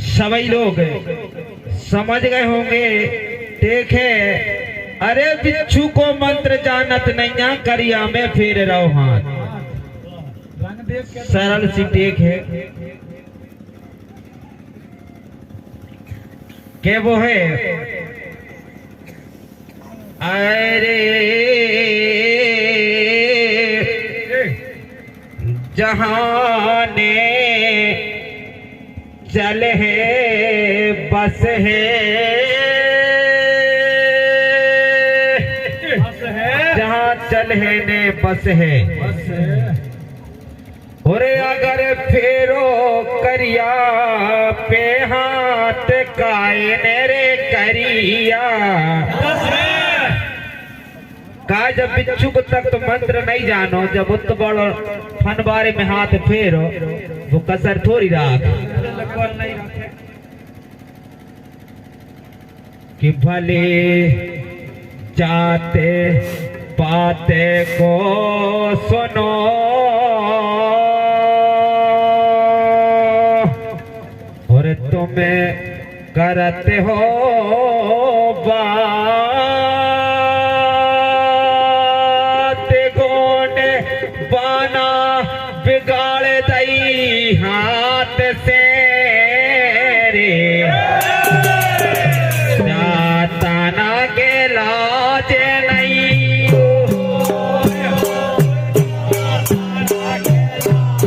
सभी लोग समझ गए होंगे। देखे, अरे बिच्छू को मंत्र जानत नहीं, करिया में फेर रहो हाथ। सरल सी टेक है के वो है, अरे जहाने चल है बस है, जहाँ चल है ने बस है। और अगर फेरो करिया पे हाथ काए रे करिया का, जब बिच्छू तक तो मंत्र नहीं जानो, जब उत बड़ो फनबारे में हाथ फेरो वो कसर थोड़ी राख कि भले जाते पाते को सुनो, और तुम्हें करते हो बात गोने बाना बिगाड़ दई हाथ से रे, जाता ना के लाज नहीं,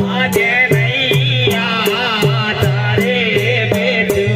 आज नहीं आता रे बेटुआ,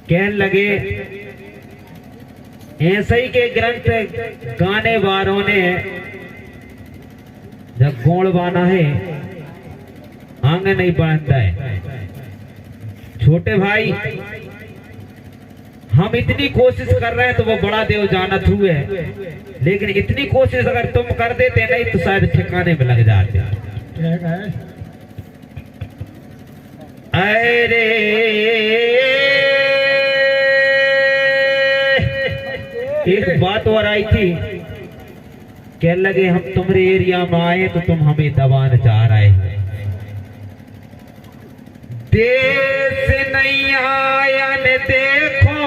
कहने लगे ऐसे ही के ग्रंथ गाने वालों ने जब गोड़ बाना है आंगे नहीं बांधता है। छोटे भाई, हम इतनी कोशिश कर रहे हैं तो वो बड़ा देव जानत हुए, लेकिन इतनी कोशिश अगर तुम कर देते नहीं तो शायद ठिकाने में लग जाते। अरे एक बात और आई थी, कहने लगे हम तुम्हारे एरिया में आए तो तुम हमें दबाना चाह रहे हैं। देश नहीं आया ने देखो,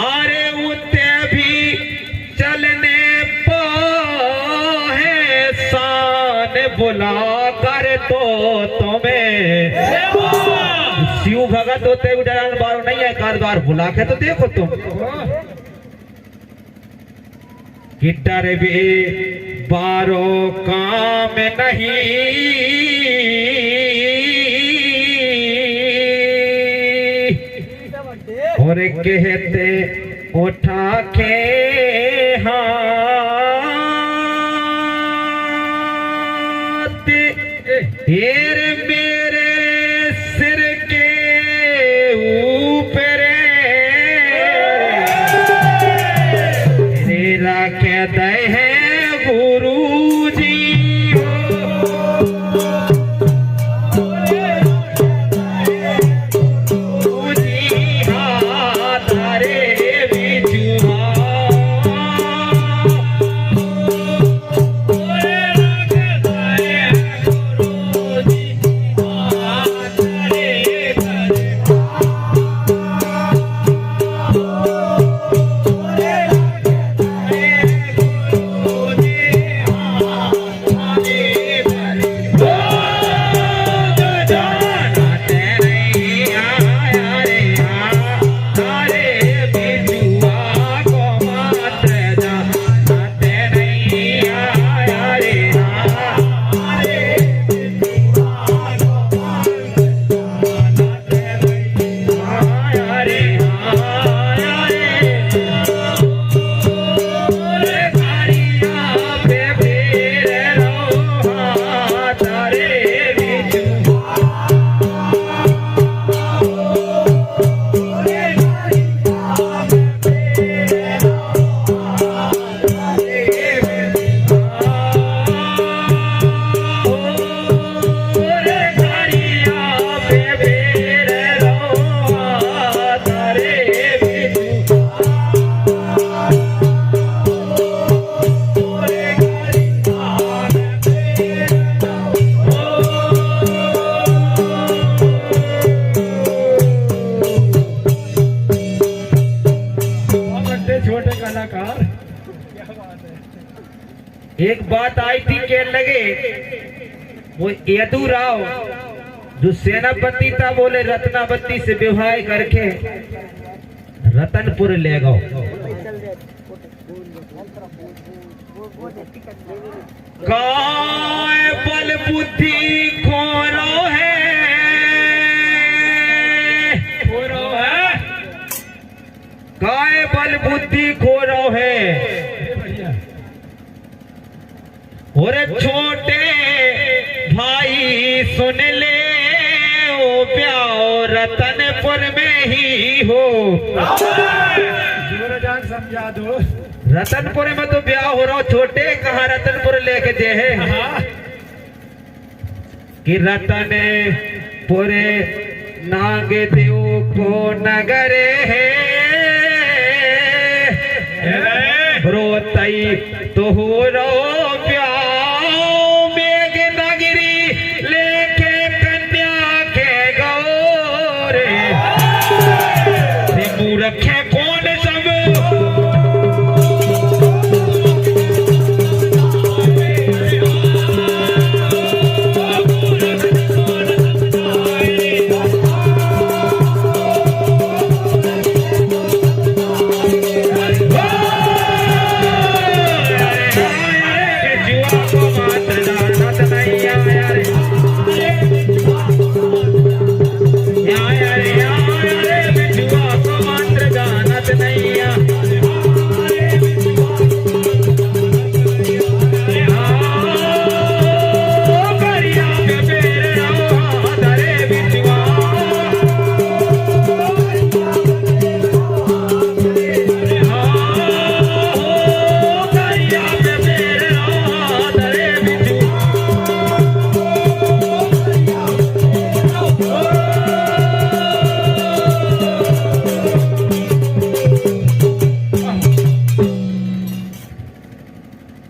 अरे उते भी चलने पो है शान बुला कर तो तुम्हें शिव भगत होते उड़ान बारो नहीं है, कारदार बुला के तो देखो तुम गिटार भी बारो काम नहीं, और कहते उठा के हाथ हीर मेरे सिर के ऊपर तेरा कहते हैं गुरु जी एक बात आई थी के लगे वो यदुराव जो सेनापति था बोले रत्नावती से विवाह करके रतनपुर ले गो काय बल बुद्धि खोरो है काय बल बुद्धि खोरो है और छोटे भाई सुन ले ओ प्याओ रतनपुर में ही हो जोरदार समझा दो। रतनपुर में तो ब्याह हो रहा हो छोटे कहाँ रतनपुर लेके जे है कि रतनपुर नाग देव को नगर है रोतई तो हो रो रखे कौन सब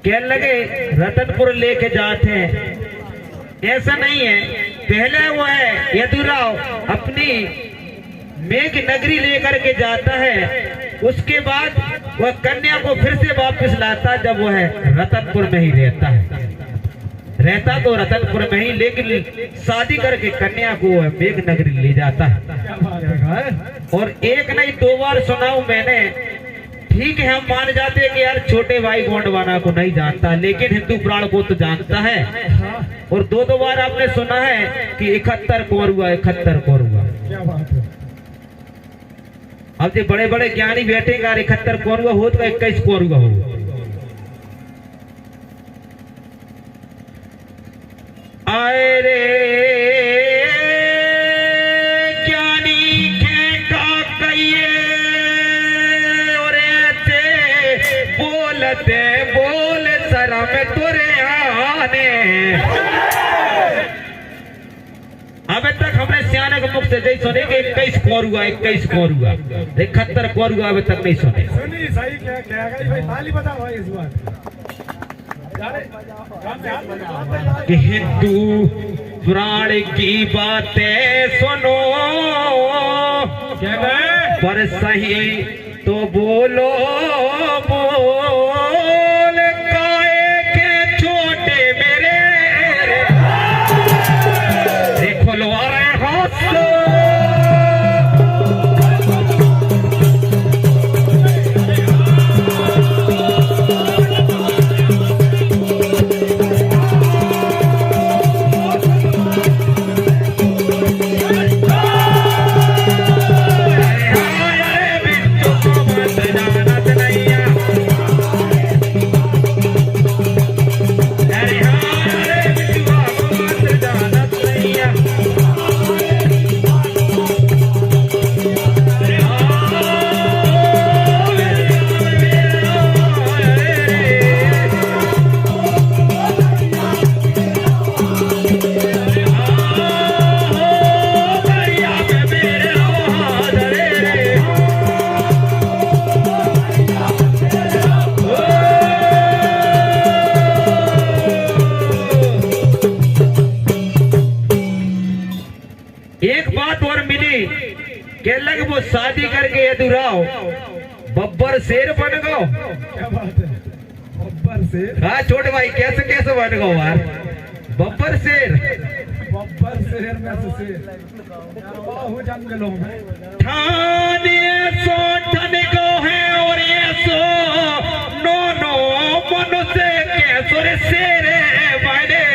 कहने लगे रतनपुर लेके जाते हैं। ऐसा नहीं है, पहले वो है यदुराव अपनी मेघ नगरी लेकर के जाता है, उसके बाद वह कन्या को फिर से वापस लाता जब वह है रतनपुर में ही रहता तो रतनपुर में ही, लेकिन शादी करके कन्या को मेघ नगरी ले जाता है। और एक नहीं दो बार सुनाऊं मैंने। ठीक है, हम मान जाते हैं कि यार छोटे भाई गोंडवाना को नहीं जानता, लेकिन हिंदू पुराण को तो जानता है। और दो बार आपने सुना है कि 71 कौर हुआ 71 कौर हुआ। क्या बात है। अब जो बड़े बड़े ज्ञानी बैठेगा 71 कोरुआ हो तो 21 कोरुआ हो। आए रे ज्ञानी के का कहिए और ऐसे बोलते बोल शर्म तुरे आने। अबे तक हमने सियाने के मुख से नहीं सुने कि 21 कोरुआ 71 कोरुआ अबे तक नहीं सुने। सुनी सही क्या गई भाई, ताली बजाओ भाई इस बात कि हिंदू पुराण की बातें सुनो पर सही तो बोलो बोल काए के छोटे मेरे देखो लो आ रहे हौसलो। एक बात और मिली के लग वो शादी करके यदुराव बब्बर शेर बन गो। क्या बात है, बब्बर शेर? हाँ छोटे भाई कैसे कैसे बन गो यार बब्बर शेर। बब्बर शेर में से शेर बाहु जंगलों में ठाने सो ठन गो है और ये सो नो नो मनुष्य कैसो रे शेर बने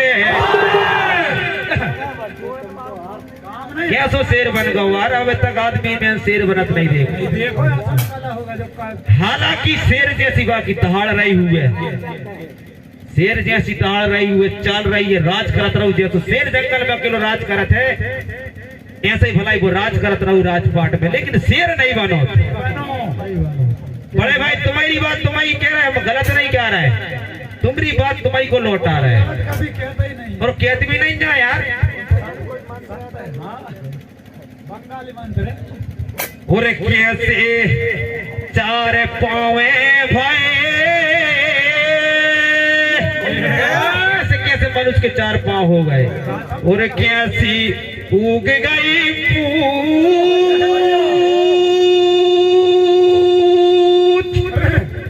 कैसो शेर बन गो यार। अब तक आदमी में शेर बनत नहीं देख देखो ऐसा होगा जब हालांकि शेर जैसी बाकी दहाड़ रही हुई है, शेर जैसी दहाड़ रही हुई चल रही है, राज करत रहू जैसे शेर जंगल में अकेलो राज करत है ऐसे ही भलाई वो राज करत रहू राजपाट में, लेकिन शेर नहीं बनो। बड़े भाई तुम्हारी बात तुम्हारी कह रहे हैं, गलत नहीं कह रहे हैं, तुम्हारी बात तुम्हारी को लौटा रहे हैं कभी कहते ही नहीं और कहते भी नहीं जा यार। बंगाली मंत्र और कैसे चार पावे भाई ऐसे कैसे मनुष्य के 4 पांव हो गए और कैसी उग गई पूछ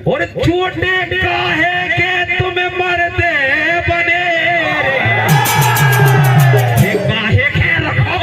और छोटे काहे के तुम्हें मरते बने काहे के रखो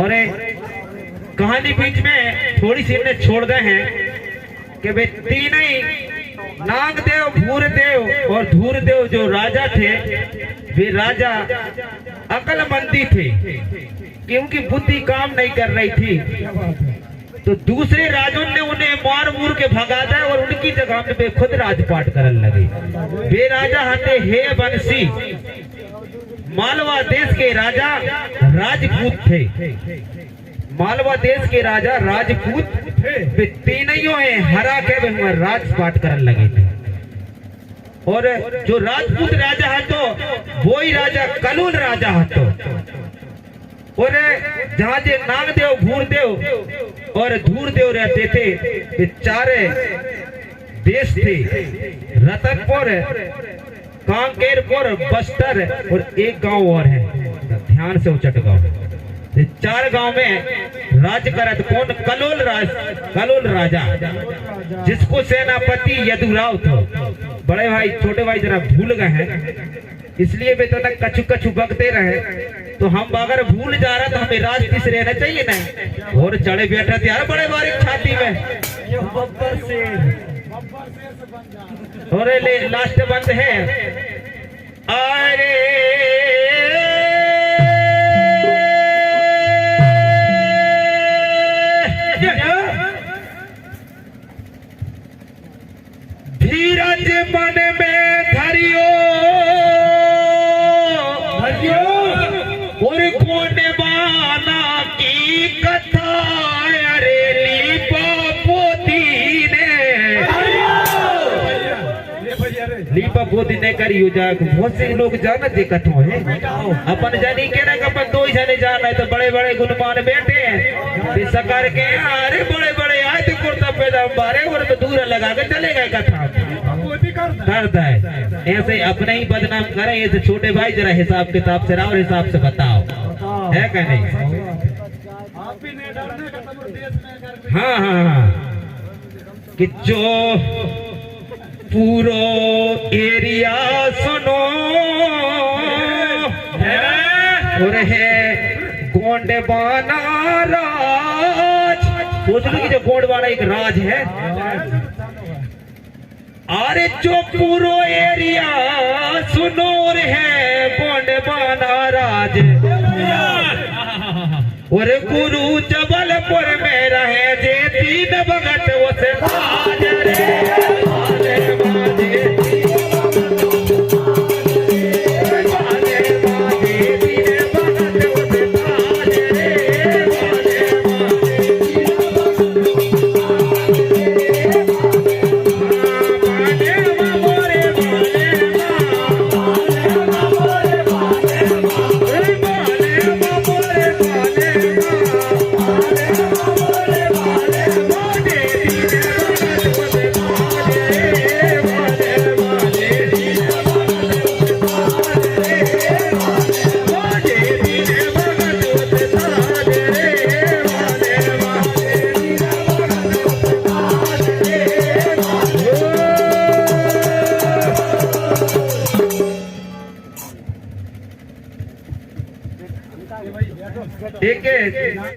और कहानी बीच में थोड़ी सी इन्हें छोड़ दे हैं कि वे तीन ही नागदेव, भूरदेव और धूरदेव जो राजा थे वे राजा अकलमंदी थे कि उनकी बुद्धि काम नहीं कर रही थी, तो दूसरे राजों ने उन्हें मार मूर के भगा दिया और उनकी जगह में वे खुद राजपाट करने लगे। वे राजा हते हे बंसी, मालवा देश के राजा राजपूत थे। मालवा देश के राजा राजपूत वे तीनों है हरा के वे राजपाट करने लगे थे। और जो राजपूत राजा है तो वो ही राजा कलुल राजा है तो। और जहाँ जे नागदेव भूरदेव और धूरदेव रहते थे वे चारे देश थे, रतनपुर, कांकेरपुर, बस्तर और एक गांव और है, ध्यान से उचट गांव। चार गांव में राज करत कौन? कलोल राजा, जिसको सेनापति यदुराव था। बड़े भाई छोटे भाई जरा भूल गए हैं, इसलिए वे तो ना कछु कछु बकते रहे। तो हम अगर भूल जा रहे तो हमें राज किस रहना चाहिए ना। और चढ़े बैठा थे यार बड़े बारीक छाती में, और ले लास्ट बंद है। अरे धीरज मन में धरियो और कौन बाना की कथा। अरे लीपा पोती ने करियो जा। बहुत से लोग जाना जे कथो है अपन जानी के ना अपन दो ही जाने जाना है तो बड़े बड़े गुणमान बैठे हैं सकार के। अरे बड़े बड़े आए तो कुर्ता पैदा बारे और तो दूर लगा के चले गए कथा करता है। ऐसे अपने ही बदनाम करे। ऐसे छोटे भाई जरा हिसाब किताब से और हिसाब से बताओ है क्या नहीं? हाँ हाँ हाँ कि जो पूरो एरिया सुनो और है गोंडवाना राज। सोच लो कि जो गोंडवाना एक राज है। अरे जो पूरो एरिया सुनो और है गोंडवाना राज। और गुरु जबलपुर में रहे जे तीन भगत उसे राज रे। ठीक है।